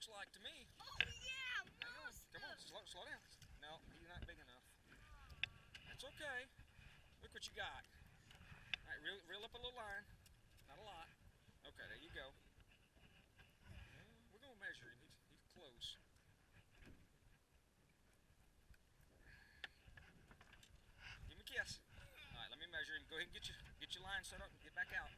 looks like to me. Oh yeah, moose. Come on, slow down. No, he's not big enough. That's okay. Look what you got. All right, reel up a little line. Not a lot. Okay, there you go. We're gonna measure him. He's close. Give him a kiss. All right, let me measure him. Go ahead and get your line set up and get back out.